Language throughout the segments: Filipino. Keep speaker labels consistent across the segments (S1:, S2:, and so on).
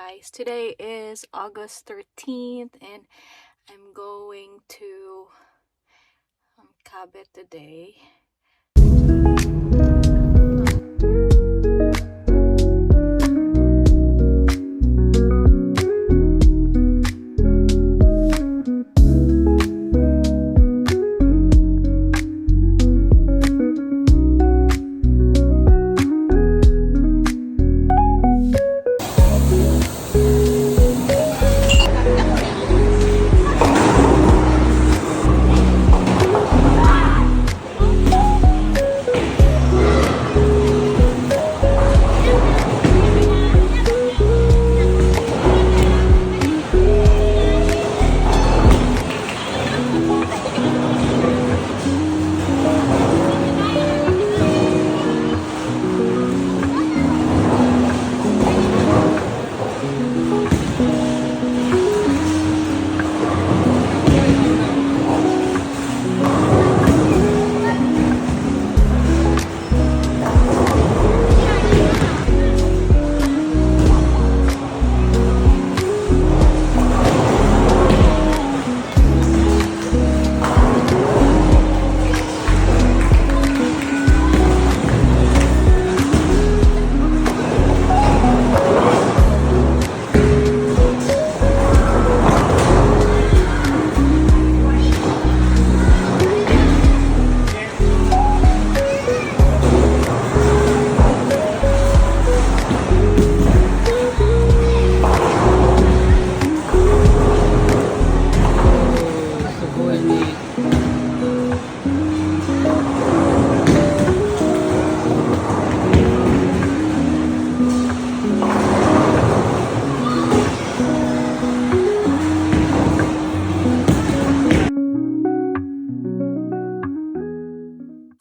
S1: guys, today is August 13th and I'm going to Cabot today.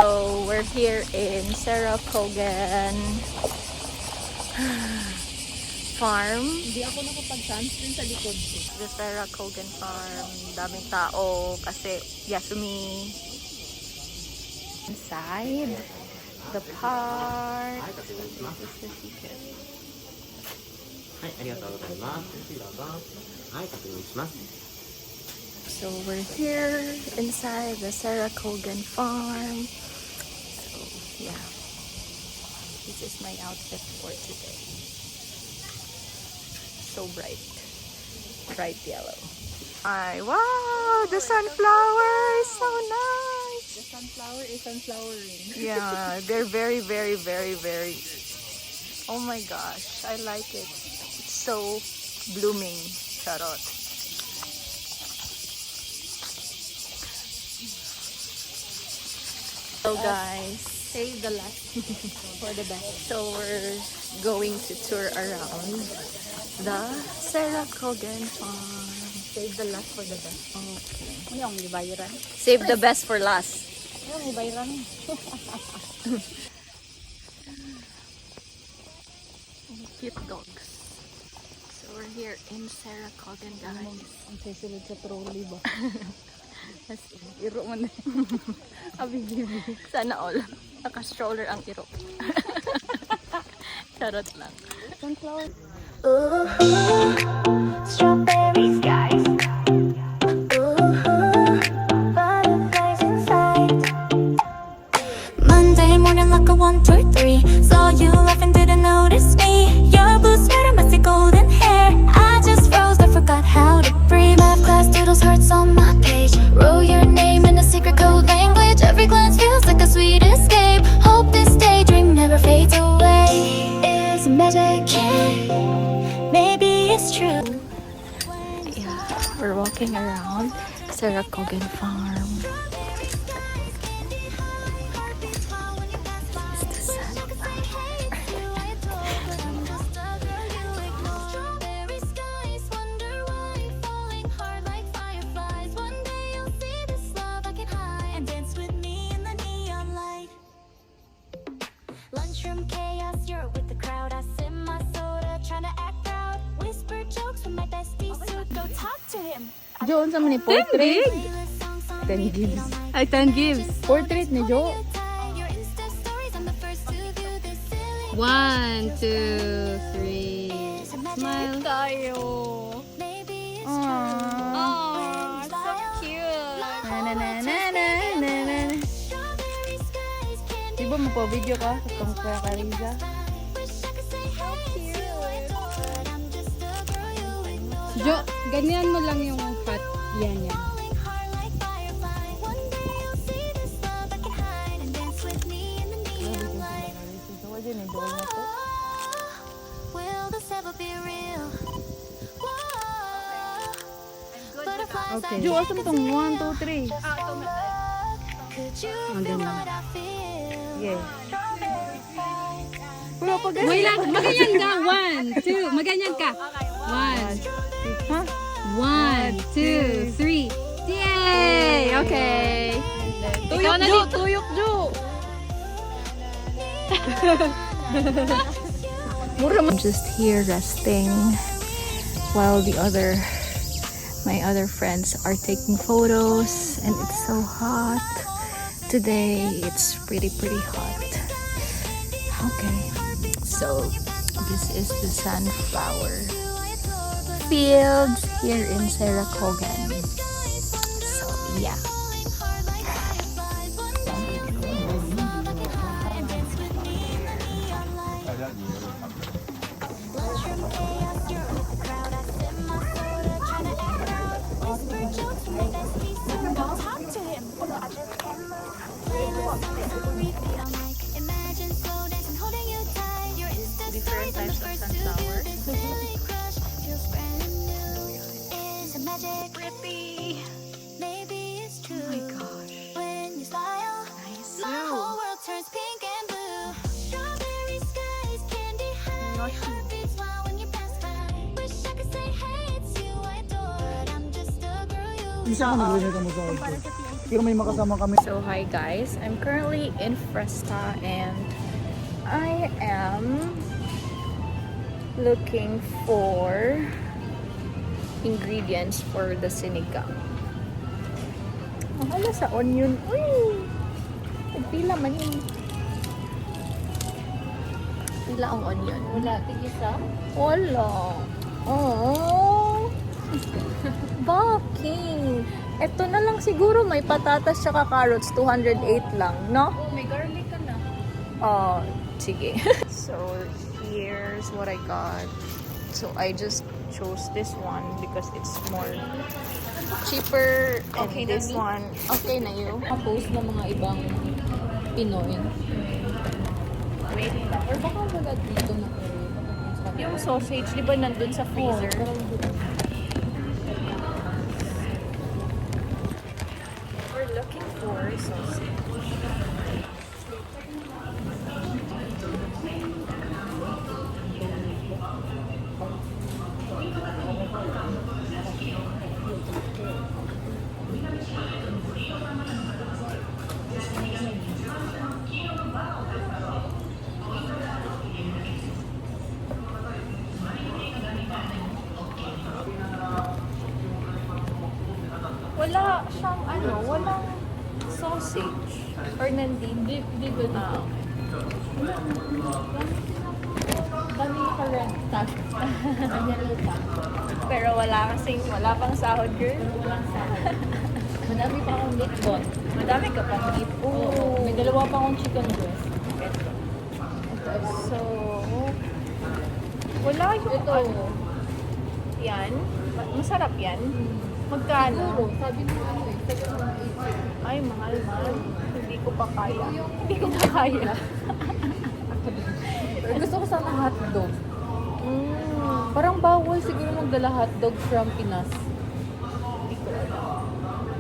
S1: So we're here in Sarah Kogan Farm.
S2: Hindi ako nakapag-sunscreen sa likod ko.
S1: The Sarah Kogan Farm. Daming tao kasi Yasumi. Inside the park. This is the ticket.
S3: はい、ありがとうございます。どうぞ。はい、確認します。
S1: So we're here inside the Sarah Kogan Farm. So yeah, this is my outfit for today. So bright yellow. Wow, the sunflower is so nice.
S2: The sunflower is sunflowering.
S1: Yeah, they're very. Oh my gosh, I like it. It's so blooming. Charot. So guys,
S2: Save the last for the best.
S1: so we're going to tour around the Sarah Kogan Farm.
S2: Save the last for the best.
S1: Okay.
S2: Ano yung ibayran?
S1: Save the best for last.
S2: Ano yung ibayran?
S1: Cute dogs. So we're here in Sarah Kogan, guys.
S2: Ang sisilid sa trolley ba?
S1: As in,
S2: Iro mo na. Abi-bibi.
S1: sana all. Naka-stroller ang iro. Charot lang.
S2: Sunflower.
S4: Strawberry skies. Butterflies inside. Monday morning like a 1, 2, 3. Saw you laughing, didn't notice me. Your blue sweater, messy golden hair. I just froze, I forgot how to breathe. Math class doodles hearts on my page. Wrote your name in a secret code language. Every glance feels like a sweet escape. Hope this daydream never fades away. Is magic? Maybe it's true.
S1: Yeah, we're walking around Sarah Kogan Farm. It's the sunflower.
S4: Strawberry skies, wonder why falling hard like fireflies. One day you'll see this love I can hide and dance with me in the neon light. Lunchroom chaos, you're with the crowd. I sip my soda, trying to act proud. Whisper jokes with my bestie suit. Go talk to him.
S2: Joon sa mga portrait.
S4: Playlist songs on
S2: 10
S4: repeat
S2: gives.
S4: all night.
S2: Ay, 10 gives. Portrait ni Jo.
S4: Your Insta stories, I'm the first to view this silly.
S2: 1, 2, 3.
S4: It's a
S2: Smile.
S1: Tayo.
S4: Maybe it's
S2: Aww.
S1: Aww, so cute.
S2: Na na na na na na na.
S4: strawberry skies, candy
S2: Di ba magpa-video ka? Itong kaya Kariza.
S4: wish I could say hey, it's you I adore, but I'm just a girl you ignore.
S2: Jo, ganyan mo lang yung hat. Yan yan.
S4: Falling hard like firefly. One day you'll see this love I can hide and dance with me in the neon light. Whoa, will this ever be real? Whoa, butterflies
S2: Okay.
S4: I
S2: Jo,
S4: can't
S2: asam tong 1, 2, 3.
S4: just for love. Could you feel what I feel?
S2: Yeah.
S4: Strawberry skies,
S2: Pero pag
S5: Wait lang, maganyan ka. 1, 2, maganyan ka. 1,
S2: Ha?
S5: 1, 2, 3. Yay! Okay.
S2: Tuyok Jo, tuyok Jo.
S1: I'm just here resting while my other friends are taking photos, and it's so hot today. It's pretty hot. Okay, so this is the sunflower fields here in Saracogan. So yeah.
S4: hard like fireflies. One day you'll see this love I can hide and dance with me in the neon light. Lunch from chaos, you're with the crowd. I sip my soda, trying to act out. Whisper jokes from the nice pieces. Don't talk to him. I just can't move. Playing the songs on repeat all night. Imagine slow dancing, holding you tight. Your Insta stories, I'm the first to do this. Silly crush feels brand new. Is it magic? Rippy. Maybe it's true. Oh my gosh. When you smile, my whole world turns pink and blue. Strawberry skies, candy high. Heart beats wild when you pass by. Wish I could say, hey, it's you I adore. But I'm just a girl you
S6: Isa ko nag-renate mo sa auto. Pero may makasama kami.
S1: So hi guys, I'm currently in Fresta and I am looking for ingredients for the sinigang. Mahala sa onion. Uy! Pila man yun. Pila ang onion.
S2: Wala, tigisa.
S1: Wala. Oh. Bakit? Ito na lang siguro, may patatas tsaka carrots, 208 lang, no?
S2: Oh, may garlic ka na.
S1: Oh, sige. So, here's what I got. So, I just chose this one because it's more cheaper. And
S2: Okay na
S1: this
S2: me?
S1: one, okay na you.
S2: Post ng mga ibang Pinoy.
S1: Wait lang.
S2: Or baka wala dito na
S1: Yung sausage, di ba nandun sa freezer? We're looking for sausage. Wala siyang walang sausage. Or nandito.
S2: Di ba na? Dami naka-rent tag. Yellow tag.
S1: Pero wala pang sahod, girl.
S2: Walang sahod. Madami pa akong meat doon.
S1: Madami ka pang meat.
S2: Oo. May dalawa pa akong chicken breast.
S1: So, wala yung
S2: Ito.
S1: Yan. Masarap yan. Magkano?
S2: Siguro, sabi mo
S1: Ay, mahal. Hindi ko pa kaya. Hindi ko pa kaya.
S2: gusto ko sana hotdog.
S1: Mm.
S2: Parang bawal siguro magdala hotdog from Pinas.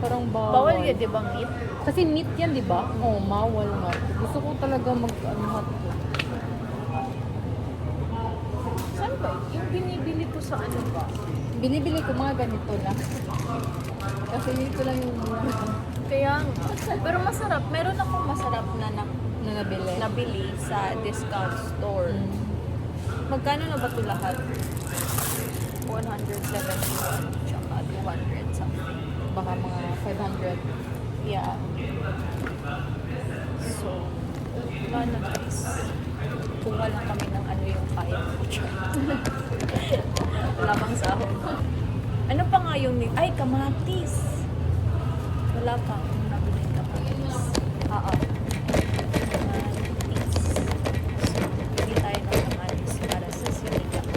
S2: Parang bawal.
S1: Bawal yan, di ba, meat?
S2: Kasi meat yan, di ba? Oo, bawal nga. Gusto ko talaga hotdog.
S1: Saan ba? Yung binibili ko sa ano ba?
S2: Binibili ko mga ganito lang. Kasi ito lang yung
S1: Kaya nga. Pero masarap. Meron akong masarap na
S2: nabili.
S1: nabili sa discount store.
S2: Mm.
S1: Magkano na ba ito lahat? 171 tsaka 200 something.
S2: Baka mga 500.
S1: Yeah. So, Wala na guys. Kuha lang kami ng ano yung kaya ko. Wala pang sahod. Ano pa nga yung... Ay, kamatis! Wala pa akong nabili kamatis. Oo. Kamatis. So, bili tayo ng kamatis para sa sinigang.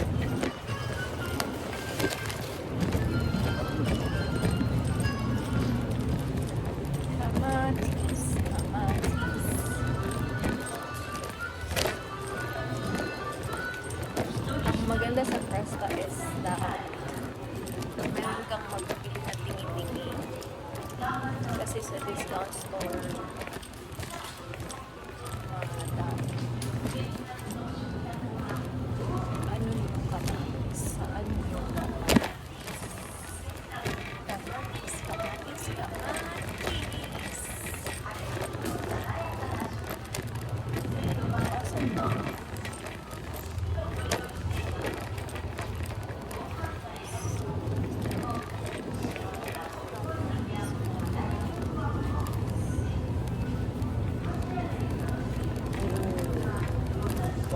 S1: Kamatis. Kamatis. Ang maganda sa Presta is that meron kang magpili na tingi-tingi. Kasi sa discount store, madami. Ano yung kamatis? Saan yung kamatis? Kamatis, kamatis, kamatis. Saan ba?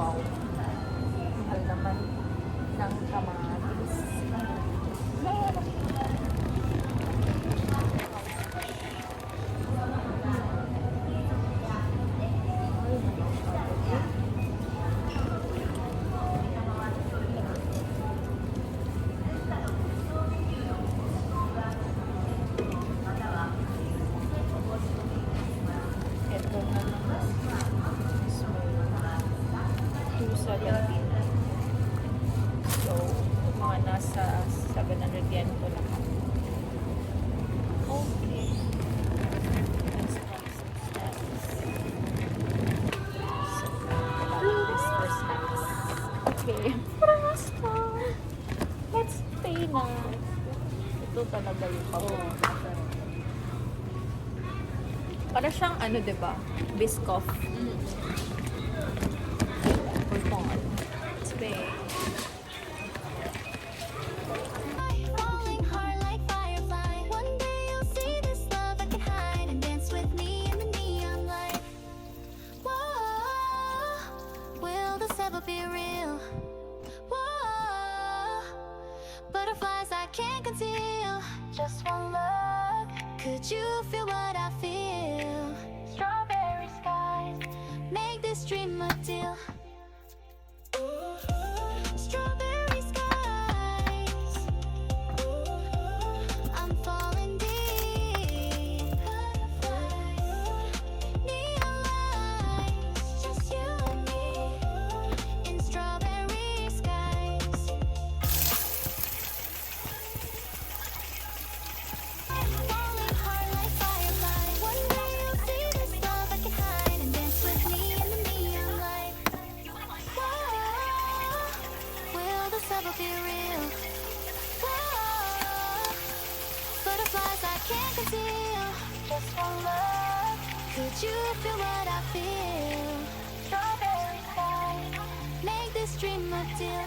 S1: Wow. Mahal naman ng kamatis. Ito na naman. So, 270. So, mga nasa 700 yen ko lang. Okay. Next. So, this for snacks. Okay. Prasta! Let's pay na. Ito talaga yung paborito. Para siyang ano, diba? Biscoff. Let's pay.
S4: Falling hard like firefly. One day you'll see this love I can hide and dance with me in the neon light. Whoa, will this ever be real? Whoa, butterflies I can't conceal. Just one look, could you feel what I feel? Strawberry skies make this dream a deal. Strawberry skies, I'm falling deep. Butterflies, neon lights, just you and me in strawberry skies. Falling hard like firefly. One day you'll see this love I can hide and dance with me in the neon light. Whoa, will this ever be real? Whoa, butterflies I can't conceal. Just one look, could you feel what I feel? Strawberry skies make this dream a deal.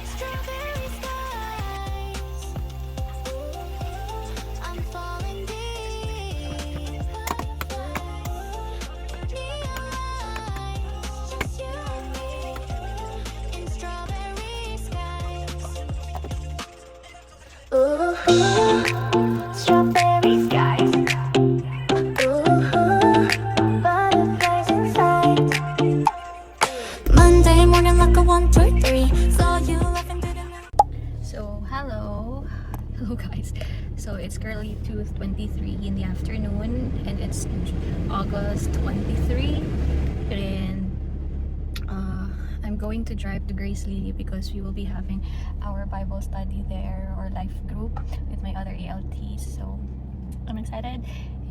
S4: Strawberry skies, I'm falling deep. Neon lights, just you and me in strawberry skies. Ooh, strawberry skies. Ooh, butterflies inside. Monday morning like a 1, 2, 3. Saw you laughing through the night.
S1: So, hello. Hello guys. So, it's currently 2:23 in the afternoon and it's August 23. And I'm going to drive to Grace Lily because we will be having our Bible study there or life group with my other ALTs. So, I'm excited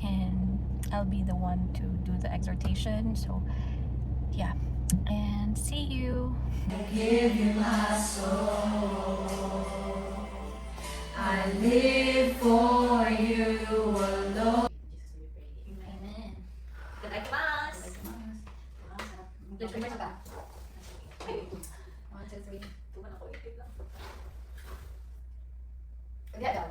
S1: and I'll be the one to do the exhortation. So, yeah. And see you.
S2: Kaya daw.